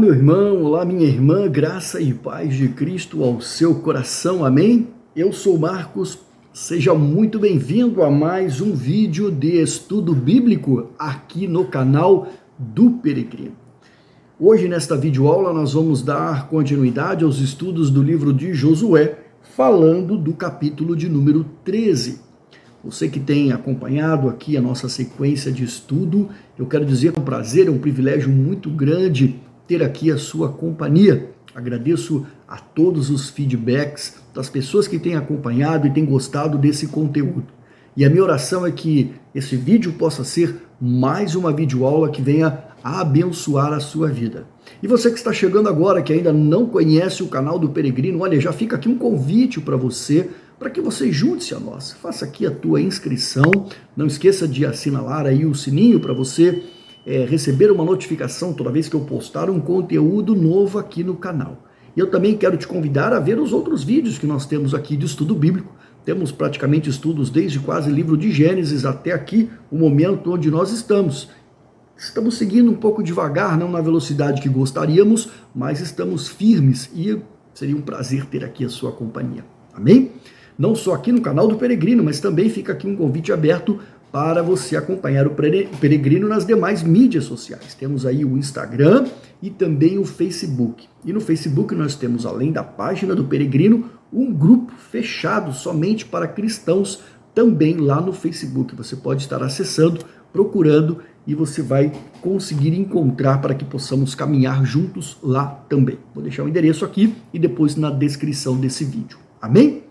meu irmão, olá, minha irmã, graça e paz de Cristo ao seu coração, amém? Eu sou Marcos, seja muito bem-vindo a mais um vídeo de estudo bíblico aqui no canal do Peregrino. Hoje, nesta videoaula, nós vamos dar continuidade aos estudos do livro de Josué, falando do capítulo de número 13. Você que tem acompanhado aqui a nossa sequência de estudo, eu quero dizer que é um prazer, é um privilégio muito grande ter aqui a sua companhia. Agradeço a todos os feedbacks das pessoas que têm acompanhado e têm gostado desse conteúdo. E a minha oração é que esse vídeo possa ser mais uma videoaula que venha a abençoar a sua vida. E você que está chegando agora, que ainda não conhece o canal do Peregrino, olha, já fica aqui um convite para você, para que você junte-se a nós. Faça aqui a tua inscrição, não esqueça de assinalar aí o sininho para você receber uma notificação toda vez que eu postar um conteúdo novo aqui no canal. E eu também quero te convidar a ver os outros vídeos que nós temos aqui de estudo bíblico. Temos praticamente estudos desde quase o livro de Gênesis até aqui, o momento onde nós estamos. Estamos seguindo um pouco devagar, não na velocidade que gostaríamos, mas estamos firmes e seria um prazer ter aqui a sua companhia. Amém? Não só aqui no canal do Peregrino, mas também fica aqui um convite aberto para você acompanhar o Peregrino nas demais mídias sociais. Temos aí o Instagram e também o Facebook. E no Facebook nós temos, além da página do Peregrino, um grupo fechado somente para cristãos também lá no Facebook. Você pode estar acessando, procurando e você vai conseguir encontrar para que possamos caminhar juntos lá também. Vou deixar o endereço aqui e depois na descrição desse vídeo. Amém?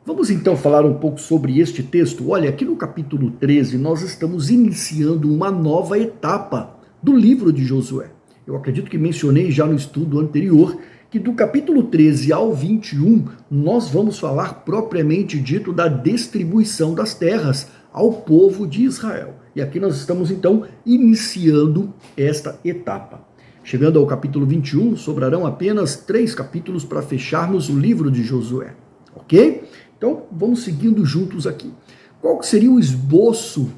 Vamos então falar um pouco sobre este texto. Olha, aqui no capítulo 13 nós estamos iniciando uma nova etapa do livro de Josué. Eu acredito que mencionei já no estudo anterior que do capítulo 13 ao 21 nós vamos falar propriamente dito da distribuição das terras ao povo de Israel. E aqui nós estamos então iniciando esta etapa. Chegando ao capítulo 21, sobrarão apenas 3 capítulos para fecharmos o livro de Josué. Ok? Então, vamos seguindo juntos aqui. Qual que seria o esboço,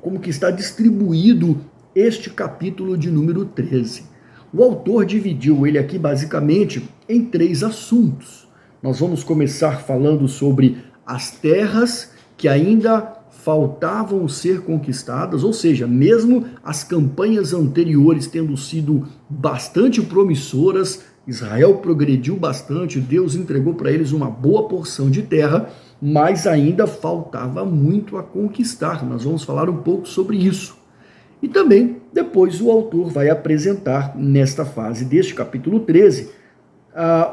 como que está distribuído este capítulo de número 13? O autor dividiu ele aqui basicamente em 3 assuntos. Nós vamos começar falando sobre as terras que ainda faltavam ser conquistadas, ou seja, mesmo as campanhas anteriores tendo sido bastante promissoras, Israel progrediu bastante, Deus entregou para eles uma boa porção de terra, mas ainda faltava muito a conquistar. Nós vamos falar um pouco sobre isso. E também, depois, o autor vai apresentar, nesta fase deste capítulo 13,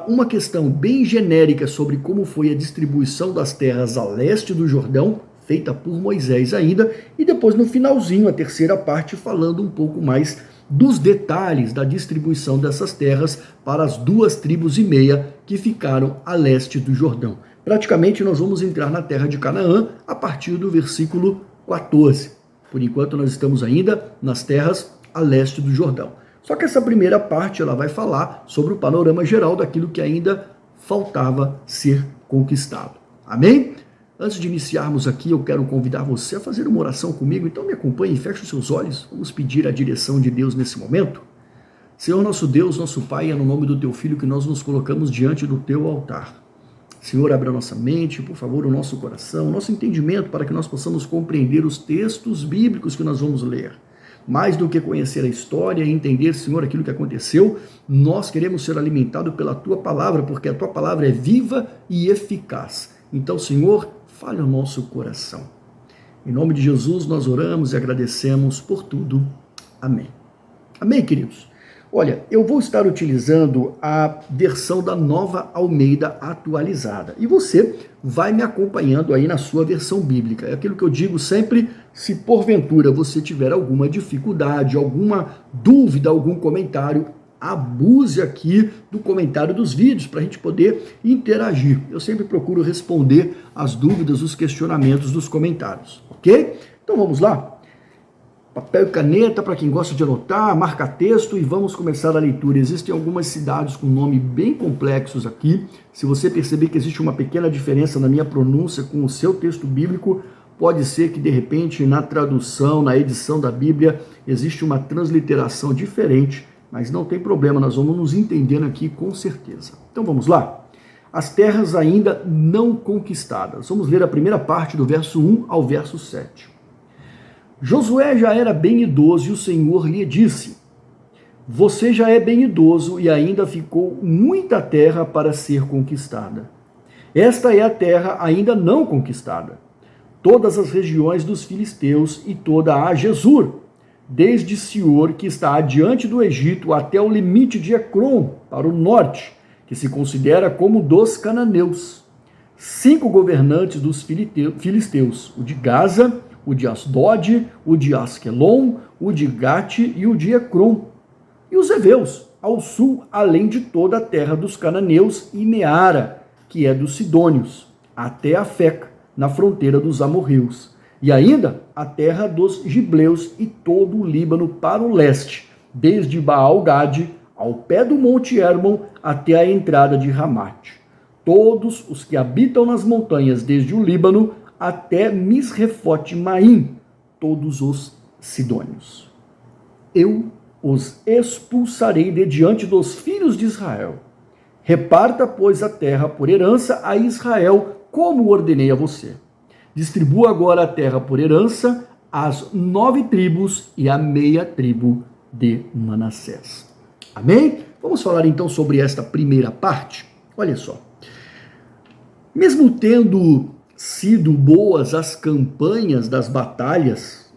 uma questão bem genérica sobre como foi a distribuição das terras a leste do Jordão, feita por Moisés ainda, e depois, no finalzinho, a terceira parte, falando um pouco mais dos detalhes da distribuição dessas terras para as 2,5 tribos que ficaram a leste do Jordão. Praticamente nós vamos entrar na terra de Canaã a partir do versículo 14. Por enquanto nós estamos ainda nas terras a leste do Jordão. Só que essa primeira parte ela vai falar sobre o panorama geral daquilo que ainda faltava ser conquistado. Amém? Antes de iniciarmos aqui, eu quero convidar você a fazer uma oração comigo, então me acompanhe e feche os seus olhos. Vamos pedir a direção de Deus nesse momento. Senhor nosso Deus, nosso Pai, é no nome do Teu Filho que nós nos colocamos diante do Teu altar. Senhor, abre a nossa mente, por favor, o nosso coração, o nosso entendimento, para que nós possamos compreender os textos bíblicos que nós vamos ler. Mais do que conhecer a história e entender, Senhor, aquilo que aconteceu, nós queremos ser alimentados pela Tua palavra, porque a Tua palavra é viva e eficaz. Então, Senhor, fale o nosso coração. Em nome de Jesus, nós oramos e agradecemos por tudo. Amém. Amém, queridos? Olha, eu vou estar utilizando a versão da Nova Almeida atualizada. E você vai me acompanhando aí na sua versão bíblica. É aquilo que eu digo sempre, se porventura você tiver alguma dificuldade, alguma dúvida, algum comentário, abuse aqui do comentário dos vídeos para a gente poder interagir. Eu sempre procuro responder as dúvidas, os questionamentos dos comentários, ok? Então vamos lá? Papel e caneta para quem gosta de anotar, marca texto e vamos começar a leitura. Existem algumas cidades com nome bem complexos aqui. Se você perceber que existe uma pequena diferença na minha pronúncia com o seu texto bíblico, pode ser que de repente na tradução, na edição da Bíblia, existe uma transliteração diferente. mas não tem problema, nós vamos nos entendendo aqui com certeza. Então vamos lá. As terras ainda não conquistadas. Vamos ler a primeira parte do verso 1 ao verso 7. Josué já era bem idoso e o Senhor lhe disse: você já é bem idoso e ainda ficou muita terra para ser conquistada. Esta é a terra ainda não conquistada. Todas as regiões dos filisteus e toda a Gesur, desde Sior, que está adiante do Egito, até o limite de Ecrom, para o norte, que se considera como dos cananeus. 5 governantes dos filisteus, o de Gaza, o de Asdod, o de Asquelon, o de Gate e o de Ecrom. E os heveus, ao sul, além de toda a terra dos cananeus e Meara, que é dos sidônios, até a Feca, na fronteira dos amorreus. E ainda a terra dos gibleus e todo o Líbano para o leste, desde Baal-Gade, ao pé do monte Hermon, até a entrada de Ramate. Todos os que habitam nas montanhas, desde o Líbano até Misrefote-Maim, todos os sidônios. Eu os expulsarei de diante dos filhos de Israel. Reparta, pois, a terra por herança a Israel, como ordenei a você. Distribua agora a terra por herança às 9 tribos e à meia tribo de Manassés. Amém? Vamos falar então sobre esta primeira parte. Olha só. Mesmo tendo sido boas as campanhas das batalhas,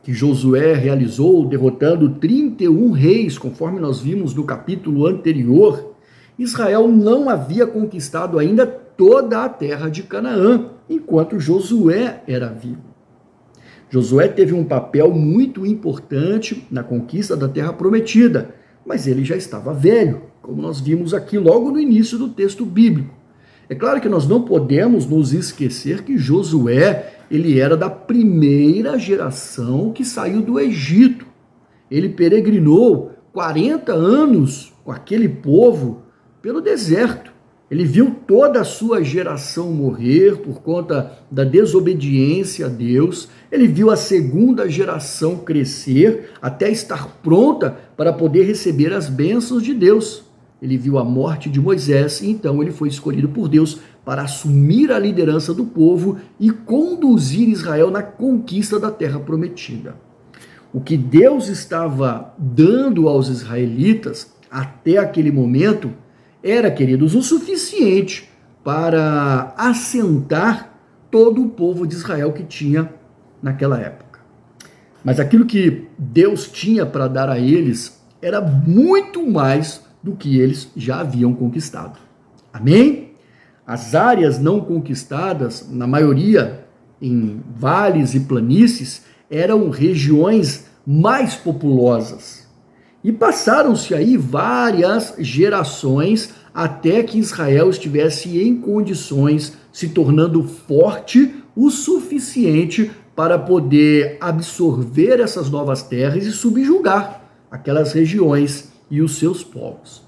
que Josué realizou, derrotando 31 reis, conforme nós vimos no capítulo anterior, Israel não havia conquistado ainda toda a terra de Canaã, enquanto Josué era vivo. Josué teve um papel muito importante na conquista da terra prometida, mas ele já estava velho, como nós vimos aqui logo no início do texto bíblico. É claro que nós não podemos nos esquecer que Josué, ele era da primeira geração que saiu do Egito. Ele peregrinou 40 anos com aquele povo pelo deserto. Ele viu toda a sua geração morrer por conta da desobediência a Deus. Ele viu a segunda geração crescer até estar pronta para poder receber as bênçãos de Deus. Ele viu a morte de Moisés e então ele foi escolhido por Deus para assumir a liderança do povo e conduzir Israel na conquista da terra prometida. O que Deus estava dando aos israelitas até aquele momento era, queridos, o suficiente para assentar todo o povo de Israel que tinha naquela época. Mas aquilo que Deus tinha para dar a eles era muito mais do que eles já haviam conquistado. Amém? As áreas não conquistadas, na maioria em vales e planícies, eram regiões mais populosas. E passaram-se aí várias gerações até que Israel estivesse em condições, se tornando forte o suficiente para poder absorver essas novas terras e subjugar aquelas regiões e os seus povos.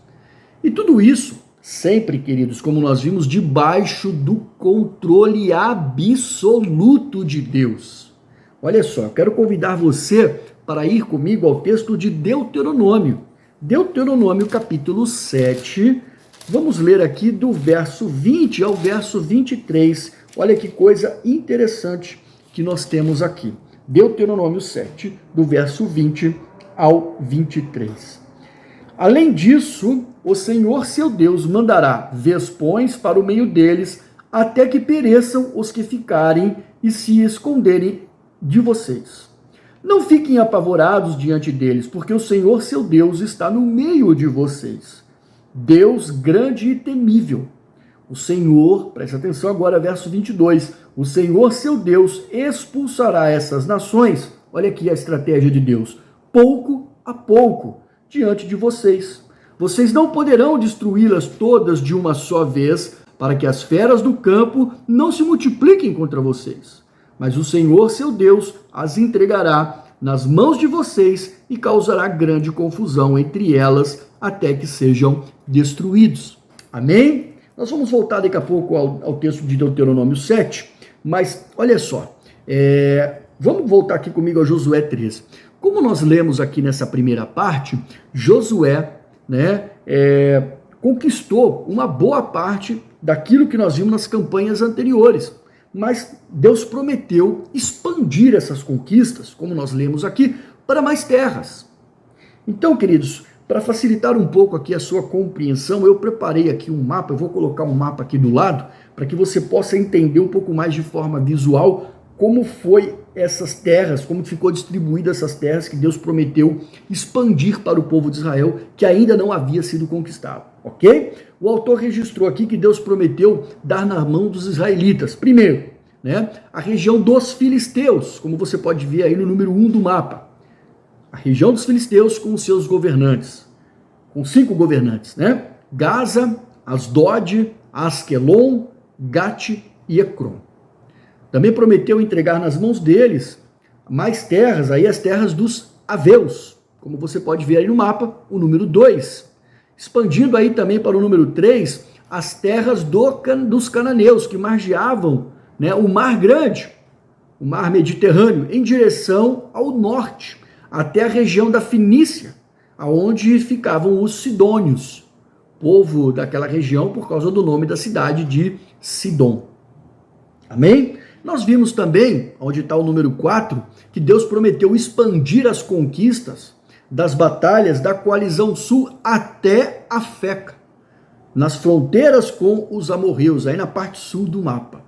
E tudo isso, sempre, queridos, como nós vimos, debaixo do controle absoluto de Deus. Olha só, eu quero convidar você para ir comigo ao texto de Deuteronômio. Deuteronômio, capítulo 7. Vamos ler aqui do verso 20 ao verso 23. Olha que coisa interessante que nós temos aqui. Deuteronômio 7, do verso 20 ao 23. Além disso, o Senhor seu Deus mandará vespões para o meio deles, até que pereçam os que ficarem e se esconderem de vocês. Não fiquem apavorados diante deles, porque o Senhor seu Deus está no meio de vocês. Deus grande e temível. O Senhor, preste atenção agora, verso 22, o Senhor seu Deus expulsará essas nações, olha aqui a estratégia de Deus, pouco a pouco, diante de vocês. Vocês não poderão destruí-las todas de uma só vez, para que as feras do campo não se multipliquem contra vocês. Mas o Senhor, seu Deus, as entregará nas mãos de vocês e causará grande confusão entre elas, até que sejam destruídos. Amém? Nós vamos voltar daqui a pouco ao texto de Deuteronômio 7, mas olha só, vamos voltar aqui comigo a Josué 13. como nós lemos aqui nessa primeira parte, Josué, né, conquistou uma boa parte daquilo que nós vimos nas campanhas anteriores. Mas Deus prometeu expandir essas conquistas, como nós lemos aqui, para mais terras. Então, queridos, para facilitar um pouco aqui a sua compreensão, eu preparei aqui um mapa, eu vou colocar um mapa aqui do lado, para que você possa entender um pouco mais de forma visual como foi essas terras, como ficou distribuída essas terras que Deus prometeu expandir para o povo de Israel, que ainda não havia sido conquistado, ok? O autor registrou aqui que Deus prometeu dar na mão dos israelitas, primeiro, né, a região dos filisteus, como você pode ver aí no número 1 do mapa, a região dos filisteus com os seus governantes, com 5 governantes, né, Gaza, Asdod, Asquelon, Gate e Ecrom. Também prometeu entregar nas mãos deles mais terras, aí as terras dos aveus, como você pode ver aí no mapa, o número 2. Expandindo aí também para o número 3, as terras dos cananeus, que margeavam, né, o Mar Grande, o Mar Mediterrâneo, em direção ao norte, até a região da Fenícia, onde ficavam os sidônios, povo daquela região por causa do nome da cidade de Sidom. Amém? Nós vimos também, onde está o número 4, que Deus prometeu expandir as conquistas das batalhas da coalizão sul até a Feca, nas fronteiras com os amorreus, aí na parte sul do mapa.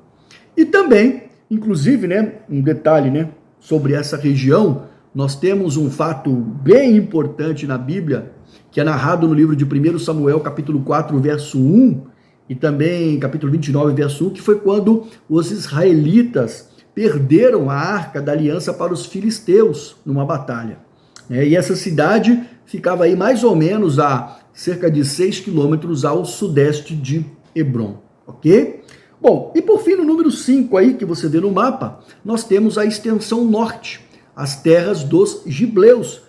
E também, inclusive, né, um detalhe, né, sobre essa região, nós temos um fato bem importante na Bíblia, que é narrado no livro de 1 Samuel, capítulo 4, verso 1, e também capítulo 29, verso 1, que foi quando os israelitas perderam a arca da aliança para os filisteus numa batalha. E essa cidade ficava aí mais ou menos a cerca de 6 quilômetros ao sudeste de Hebrom, ok? Bom, e por fim, no número 5 aí, que você vê no mapa, nós temos a extensão norte, as terras dos gibleus,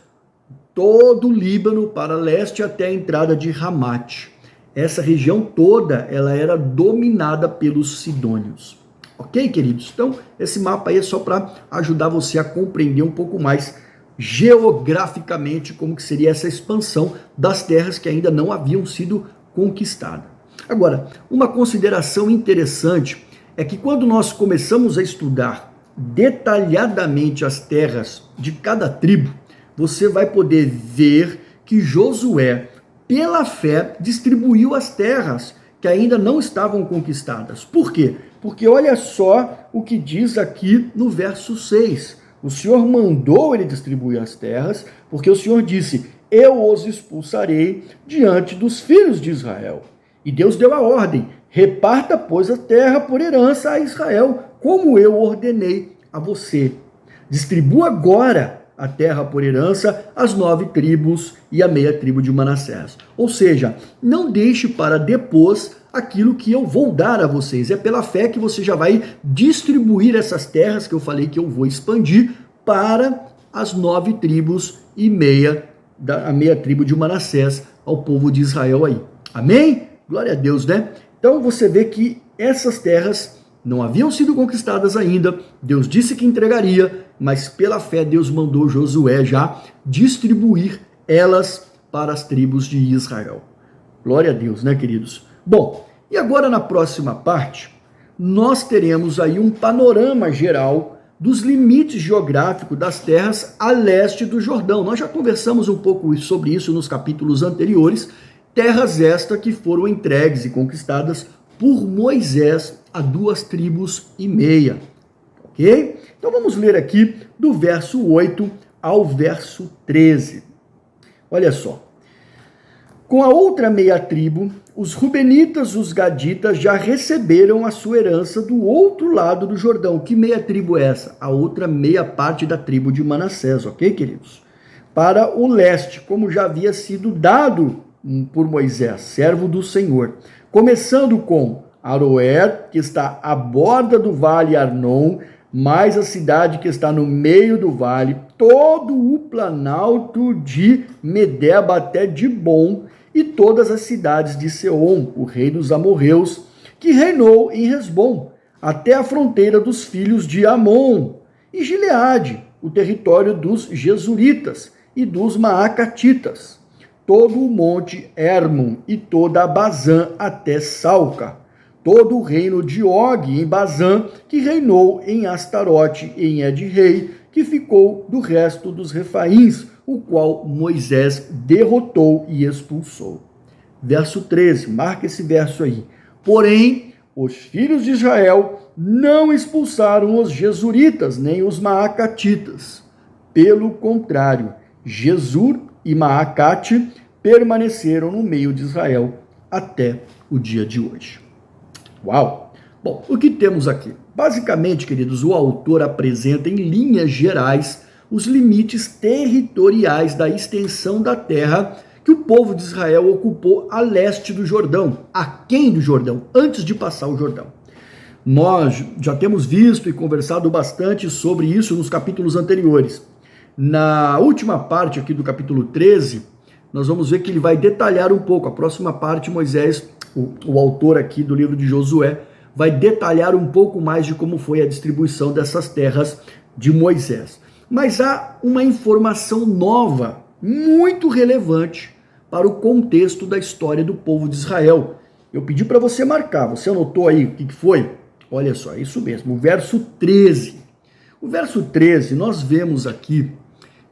todo o Líbano para leste até a entrada de Ramate. Essa região toda, ela era dominada pelos sidônios. Ok, queridos? Então, esse mapa aí é só para ajudar você a compreender um pouco mais geograficamente como que seria essa expansão das terras que ainda não haviam sido conquistadas. Agora, uma consideração interessante é que quando nós começamos a estudar detalhadamente as terras de cada tribo, você vai poder ver que Josué, pela fé, distribuiu as terras que ainda não estavam conquistadas. Por quê? Porque olha só o que diz aqui no verso 6. O Senhor mandou ele distribuir as terras, porque o Senhor disse, eu os expulsarei diante dos filhos de Israel. E Deus deu a ordem, reparta, pois, a terra por herança a Israel, como eu ordenei a você. Distribua agora a terra por herança às 9 tribos e a meia tribo de Manassés. Ou seja, não deixe para depois aquilo que eu vou dar a vocês. É pela fé que você já vai distribuir essas terras que eu falei que eu vou expandir para as 9 tribos e a meia tribo de Manassés ao povo de Israel aí. Amém? Glória a Deus, né? Então você vê que essas terras não haviam sido conquistadas ainda, Deus disse que entregaria, mas pela fé Deus mandou Josué já distribuir elas para as tribos de Israel. Glória a Deus, né, queridos? Bom, e agora na próxima parte, nós teremos aí um panorama geral dos limites geográficos das terras a leste do Jordão. Nós já conversamos um pouco sobre isso nos capítulos anteriores, terras estas que foram entregues e conquistadas por Moisés a 2 tribos e meia, ok? Então vamos ler aqui do verso 8 ao verso 13. Olha só. Com a outra meia tribo, os rubenitas, os gaditas já receberam a sua herança do outro lado do Jordão. Que meia tribo é essa? A outra meia parte da tribo de Manassés, ok, queridos? Para o leste, como já havia sido dado por Moisés, servo do Senhor. Começando com Aroer, que está à borda do vale Arnon, mais a cidade que está no meio do vale, todo o planalto de Medeba até Dibon, e todas as cidades de Seom, o rei dos amorreus, que reinou em Hesbom, até a fronteira dos filhos de Amon, e Gileade, o território dos Jesuritas e dos Maacatitas, todo o monte Hermon e toda a Bazã até Salca, todo o reino de Og em Bazã, que reinou em Astarote e em Edrei, que ficou do resto dos Refaíns, o qual Moisés derrotou e expulsou. Verso 13, marca esse verso aí. Porém, os filhos de Israel não expulsaram os Jesuritas, nem os Maacatitas. Pelo contrário, Jesur e Maacate permaneceram no meio de Israel até o dia de hoje. Uau! Bom, o que temos aqui? Basicamente, queridos, o autor apresenta em linhas gerais os limites territoriais da extensão da terra que o povo de Israel ocupou a leste do Jordão, aquém do Jordão, antes de passar o Jordão. Nós já temos visto e conversado bastante sobre isso nos capítulos anteriores. Na última parte aqui do capítulo 13, nós vamos ver que ele vai detalhar um pouco. A próxima parte, Moisés, o autor aqui do livro de Josué, vai detalhar um pouco mais de como foi a distribuição dessas terras de Moisés. Mas há uma informação nova, muito relevante para o contexto da história do povo de Israel. Eu pedi para você marcar, você anotou aí o que foi? Olha só, é isso mesmo, o verso 13. O verso 13, nós vemos aqui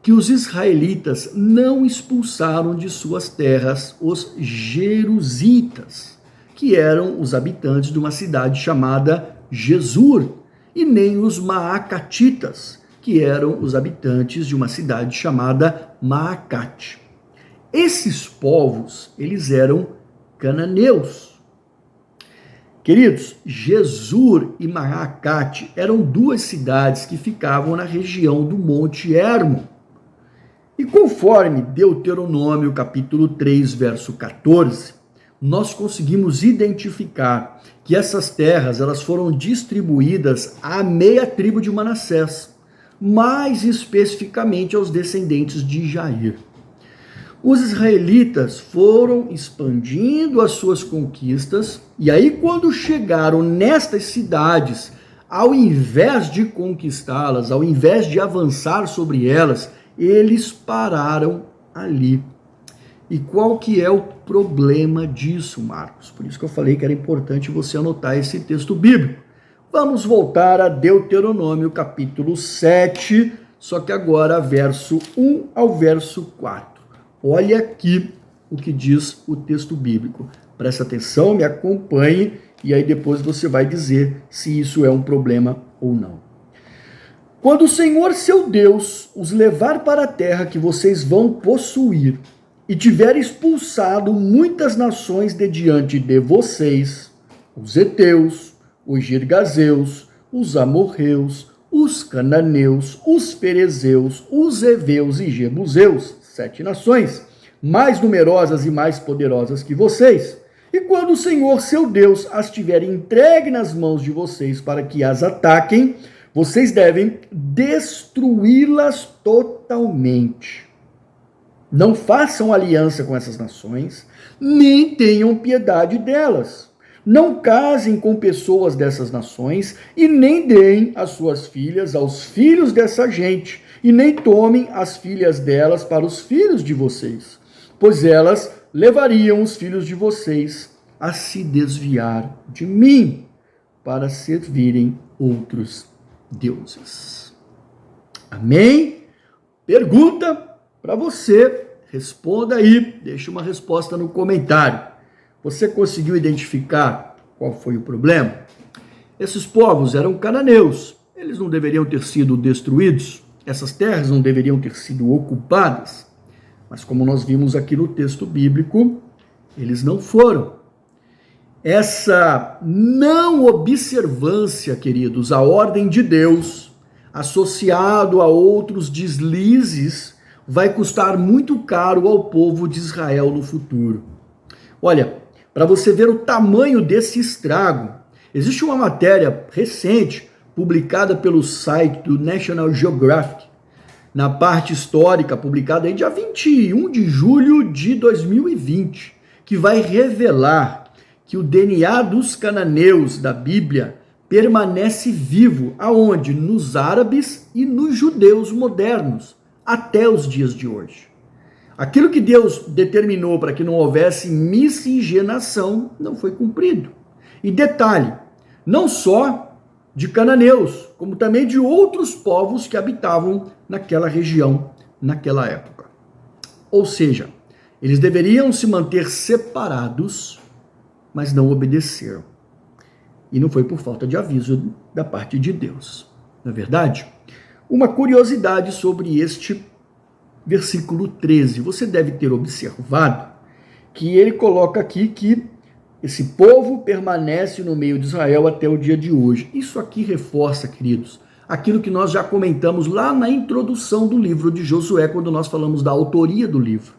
que os israelitas não expulsaram de suas terras os jerusitas, que eram os habitantes de uma cidade chamada Jesur, e nem os maacatitas, que eram os habitantes de uma cidade chamada Maacate. Esses povos, eles eram cananeus. Queridos, Jesur e Maacate eram duas cidades que ficavam na região do Monte Hermon. E conforme Deuteronômio capítulo 3, verso 14, nós conseguimos identificar que essas terras elas foram distribuídas à meia tribo de Manassés, mais especificamente aos descendentes de Jair. Os israelitas foram expandindo as suas conquistas, e aí quando chegaram nestas cidades, ao invés de conquistá-las, ao invés de avançar sobre elas, eles pararam ali. E qual que é o problema disso, Marcos? Por isso que eu falei que era importante você anotar esse texto bíblico. Vamos voltar a Deuteronômio capítulo 7, só que agora verso 1 ao verso 4. Olha aqui o que diz o texto bíblico. Presta atenção, me acompanhe, e aí depois você vai dizer se isso é um problema ou não. Quando o Senhor, seu Deus, os levar para a terra que vocês vão possuir, e tiver expulsado muitas nações de diante de vocês, os heteus, os girgazeus, os amorreus, os cananeus, os ferezeus, os heveus e jebuseus, 7 nações, mais numerosas e mais poderosas que vocês. E quando o Senhor, seu Deus, as tiver entregue nas mãos de vocês para que as ataquem, vocês devem destruí-las totalmente. Não façam aliança com essas nações, nem tenham piedade delas. Não casem com pessoas dessas nações e nem deem as suas filhas aos filhos dessa gente, e nem tomem as filhas delas para os filhos de vocês, pois elas levariam os filhos de vocês a se desviar de mim, para servirem outros deuses. Amém? Pergunta para você, responda aí, deixa uma resposta no comentário. Você conseguiu identificar qual foi o problema? Esses povos eram cananeus, eles não deveriam ter sido destruídos? Essas terras não deveriam ter sido ocupadas? Mas como nós vimos aqui no texto bíblico, eles não foram. Essa não observância, queridos, à ordem de Deus, associado a outros deslizes, vai custar muito caro ao povo de Israel no futuro. Olha, para você ver o tamanho desse estrago, existe uma matéria recente, publicada pelo site do National Geographic, na parte histórica, publicada em dia 21 de julho de 2020, que vai revelar que o DNA dos cananeus da Bíblia permanece vivo. Aonde? Nos árabes e nos judeus modernos, até os dias de hoje. Aquilo que Deus determinou para que não houvesse miscigenação não foi cumprido. E detalhe, não só de cananeus, como também de outros povos que habitavam naquela região, naquela época. Ou seja, eles deveriam se manter separados, mas não obedeceram. E não foi por falta de aviso da parte de Deus. Não é verdade? Uma curiosidade sobre este versículo 13. Você deve ter observado que ele coloca aqui que esse povo permanece no meio de Israel até o dia de hoje. Isso aqui reforça, queridos, aquilo que nós já comentamos lá na introdução do livro de Josué, quando nós falamos da autoria do livro.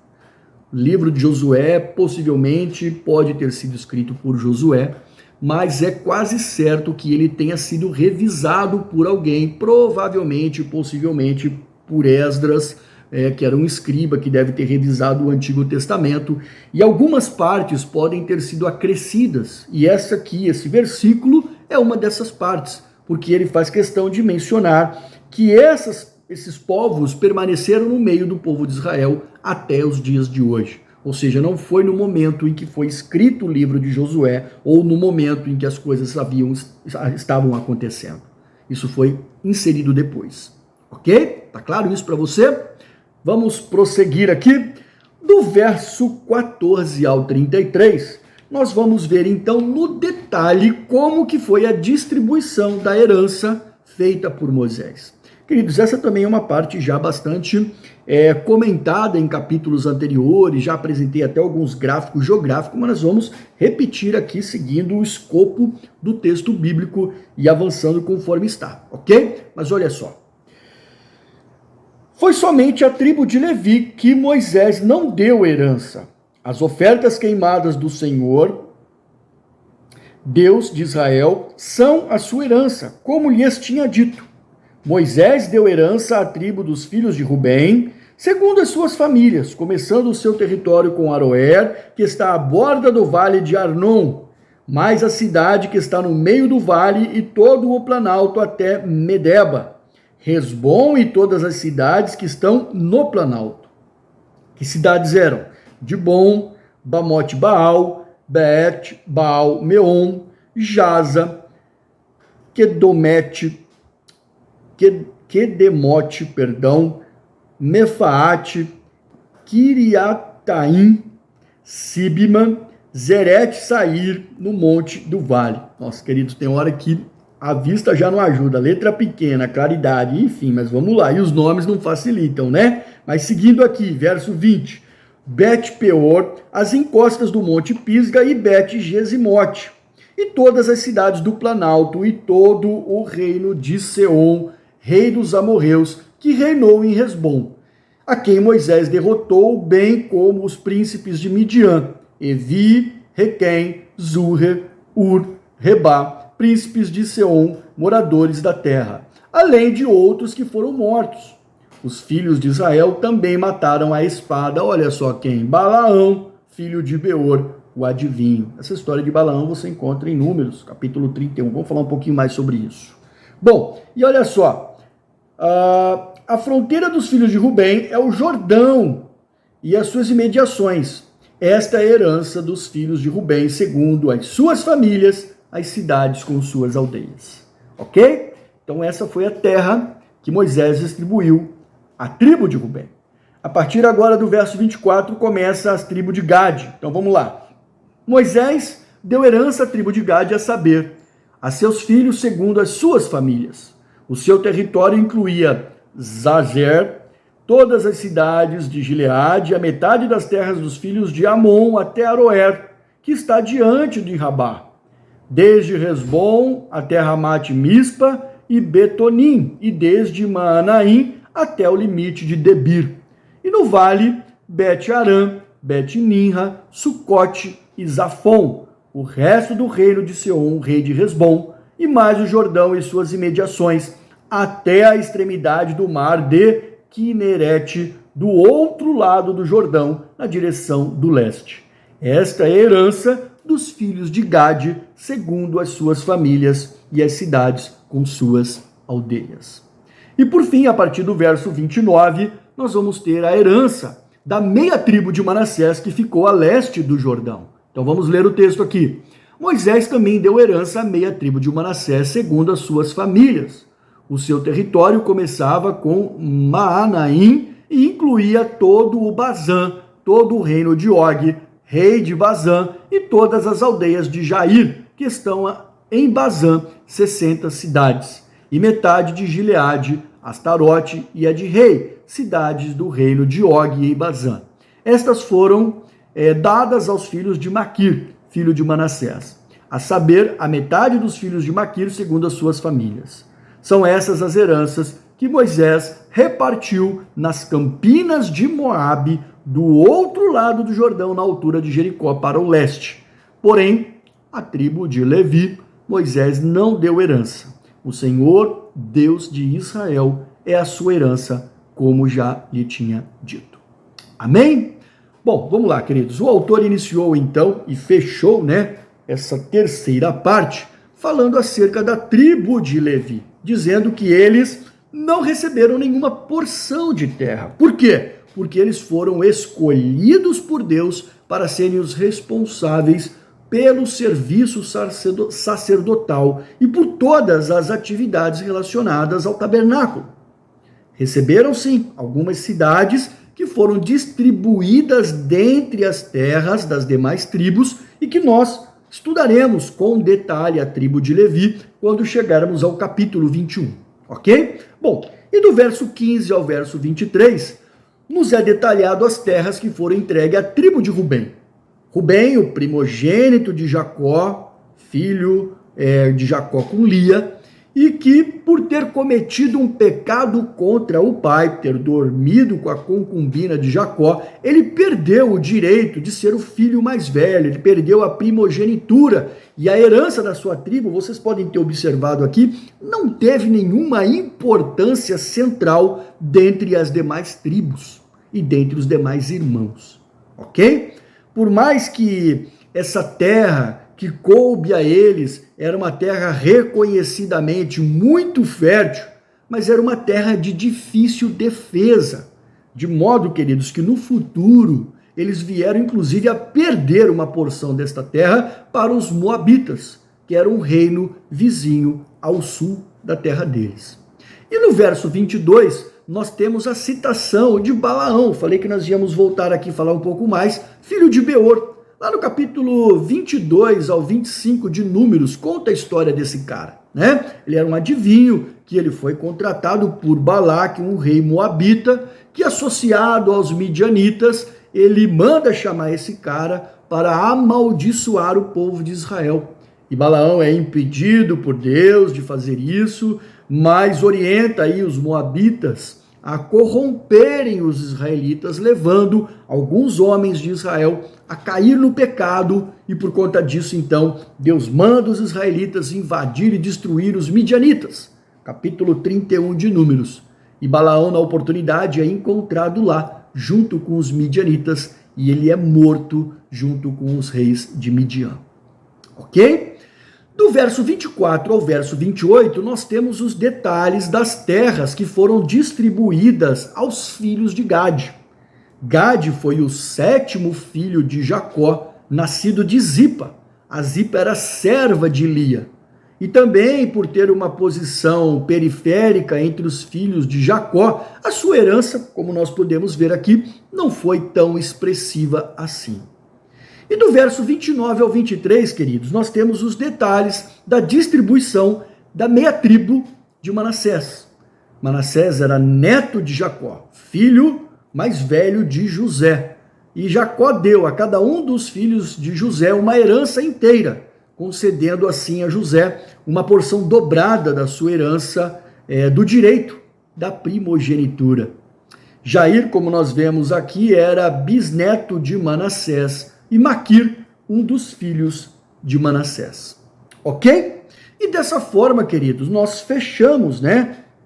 O livro de Josué possivelmente pode ter sido escrito por Josué, mas é quase certo que ele tenha sido revisado por alguém, provavelmente, possivelmente por Esdras, que era um escriba que deve ter revisado o Antigo Testamento, e algumas partes podem ter sido acrescidas, e essa aqui, esse versículo, é uma dessas partes, porque ele faz questão de mencionar que esses povos permaneceram no meio do povo de Israel até os dias de hoje. Ou seja, não foi no momento em que foi escrito o livro de Josué ou no momento em que as coisas estavam acontecendo. Isso foi inserido depois. Ok? Tá claro isso para você? Vamos prosseguir aqui. Do verso 14 ao 33, nós vamos ver então no detalhe como que foi a distribuição da herança feita por Moisés. Queridos, essa também é uma parte já bastante comentada em capítulos anteriores, já apresentei até alguns gráficos geográficos, mas nós vamos repetir aqui seguindo o escopo do texto bíblico e avançando conforme está, ok? Mas olha só. Foi somente a tribo de Levi que Moisés não deu herança. As ofertas queimadas do Senhor, Deus de Israel, são a sua herança, como lhes tinha dito. Moisés deu herança à tribo dos filhos de Rubem, segundo as suas famílias, começando o seu território com Aroer, que está à borda do vale de Arnon, mais a cidade que está no meio do vale e todo o planalto até Medeba, Hesbom e todas as cidades que estão no planalto. Que cidades eram? Dibon, Bamote Baal, Bet, Baal, Meon, Jaza, Kedemote, Mefaate, Kiriataim, Sibima, Zeret Sair, no monte do vale. Nossa, queridos, tem hora que a vista já não ajuda, letra pequena, claridade, enfim, mas vamos lá. E os nomes não facilitam, né? Mas seguindo aqui, verso 20. Bet-peor, as encostas do monte Pisga e Bet-Gesimote, e todas as cidades do Planalto, e todo o reino de Seom, rei dos amorreus, que reinou em Hesbom, a quem Moisés derrotou, bem como os príncipes de Midian, Evi, Requém, Zurre, Ur, Rebá, príncipes de Seom, moradores da terra, além de outros que foram mortos. Os filhos de Israel também mataram a espada, olha só quem, Balaão, filho de Beor, o adivinho. Essa história de Balaão você encontra em Números, capítulo 31. Vamos falar um pouquinho mais sobre isso. Bom, e olha só, a fronteira dos filhos de Rubem é o Jordão e as suas imediações. Esta é a herança dos filhos de Rubem, segundo as suas famílias, as cidades com suas aldeias. Ok? Então essa foi a terra que Moisés distribuiu à tribo de Rubem. A partir agora do verso 24 começa as tribos de Gade. Então vamos lá. Moisés deu herança à tribo de Gade, a saber, a seus filhos segundo as suas famílias. O seu território incluía Zazer, todas as cidades de Gileade, a metade das terras dos filhos de Amon até Aroer, que está diante de Rabá, desde Hesbom até Ramate-Mispa e Betonim, e desde Maanaim até o limite de Debir. E no vale, Bet-Aram, Bet-Ninra, Sucote e Zafon, o resto do reino de Seom, rei de Hesbom, e mais o Jordão e suas imediações, até a extremidade do mar de Quinerete, do outro lado do Jordão, na direção do leste. Esta herança dos filhos de Gade, segundo as suas famílias e as cidades com suas aldeias. E por fim, a partir do verso 29, nós vamos ter a herança da meia tribo de Manassés que ficou a leste do Jordão. Então vamos ler o texto aqui. Moisés também deu herança à meia tribo de Manassés, segundo as suas famílias. O seu território começava com Maanaim e incluía todo o Bazã, todo o reino de Og, rei de Bazã, e todas as aldeias de Jair, que estão em Bazã, 60 cidades, e metade de Gileade, Astarote e Edrei, cidades do reino de Og e Bazã. Estas foram dadas aos filhos de Maquir, filho de Manassés, a saber, a metade dos filhos de Maquir, segundo as suas famílias. São essas as heranças que Moisés repartiu nas campinas de Moabe, do outro lado do Jordão, na altura de Jericó, para o leste. Porém, a tribo de Levi, Moisés não deu herança. O Senhor, Deus de Israel, é a sua herança, como já lhe tinha dito. Amém? Bom, vamos lá, queridos. O autor iniciou, então, e fechou, essa terceira parte, falando acerca da tribo de Levi, dizendo que eles não receberam nenhuma porção de terra. Por quê? Porque eles foram escolhidos por Deus para serem os responsáveis pelo serviço sacerdotal e por todas as atividades relacionadas ao tabernáculo. Receberam, sim, algumas cidades que foram distribuídas dentre as terras das demais tribos e que nós estudaremos com detalhe a tribo de Levi quando chegarmos ao capítulo 21, ok? Bom, e do verso 15 ao verso 23, nos é detalhado as terras que foram entregues à tribo de Rubem. Rubem, o primogênito de Jacó, filho de Jacó com Lia, e que, por ter cometido um pecado contra o pai, ter dormido com a concubina de Jacó, ele perdeu o direito de ser o filho mais velho, ele perdeu a primogenitura, e a herança da sua tribo, vocês podem ter observado aqui, não teve nenhuma importância central dentre as demais tribos e dentre os demais irmãos, ok? Por mais que essa terra que coube a eles era uma terra reconhecidamente muito fértil, mas era uma terra de difícil defesa, de modo, queridos, que no futuro eles vieram inclusive a perder uma porção desta terra para os moabitas, que era um reino vizinho ao sul da terra deles. E no verso 22, nós temos a citação de Balaão. Falei que nós íamos voltar aqui e falar um pouco mais, filho de Beor. Lá no capítulo 22 ao 25 de Números, conta a história desse cara, Ele era um adivinho, que ele foi contratado por Balaque, um rei moabita, que associado aos midianitas, ele manda chamar esse cara para amaldiçoar o povo de Israel. E Balaão é impedido por Deus de fazer isso, mas orienta aí os moabitas a corromperem os israelitas, levando alguns homens de Israel a cair no pecado, e por conta disso, então, Deus manda os israelitas invadir e destruir os midianitas. Capítulo 31 de Números. E Balaão, na oportunidade, é encontrado lá, junto com os midianitas, e ele é morto junto com os reis de Midian. Ok? Do verso 24 ao verso 28, nós temos os detalhes das terras que foram distribuídas aos filhos de Gade. Gade foi o 7º filho de Jacó, nascido de Zipa. A Zipa era serva de Lia. E também, por ter uma posição periférica entre os filhos de Jacó, a sua herança, como nós podemos ver aqui, não foi tão expressiva assim. E do verso 29 ao 23, queridos, nós temos os detalhes da distribuição da meia tribo de Manassés. Manassés era neto de Jacó, filho mais velho de José. E Jacó deu a cada um dos filhos de José uma herança inteira, concedendo assim a José uma porção dobrada da sua herança, do direito da primogenitura. Jair, como nós vemos aqui, era bisneto de Manassés, e Maquir, um dos filhos de Manassés. Ok? E dessa forma, queridos, nós fechamos,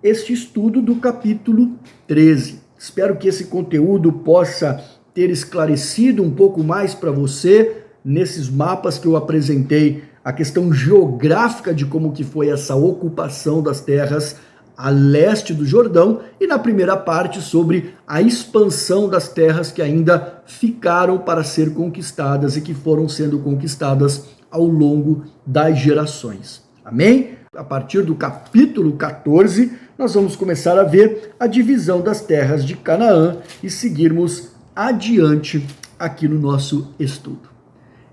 este estudo do capítulo 13. Espero que esse conteúdo possa ter esclarecido um pouco mais para você, nesses mapas que eu apresentei, a questão geográfica de como que foi essa ocupação das terras a leste do Jordão, e na primeira parte sobre a expansão das terras que ainda ficaram para ser conquistadas e que foram sendo conquistadas ao longo das gerações. Amém? A partir do capítulo 14, nós vamos começar a ver a divisão das terras de Canaã e seguirmos adiante aqui no nosso estudo.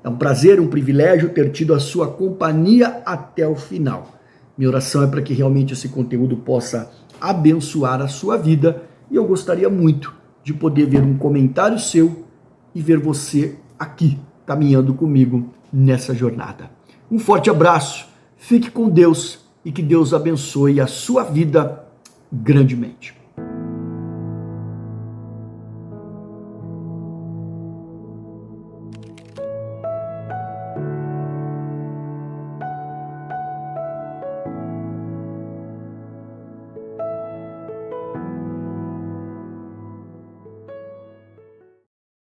É um prazer, um privilégio ter tido a sua companhia até o final. Minha oração é para que realmente esse conteúdo possa abençoar a sua vida e eu gostaria muito de poder ver um comentário seu e ver você aqui, caminhando comigo nessa jornada. Um forte abraço, fique com Deus e que Deus abençoe a sua vida grandemente.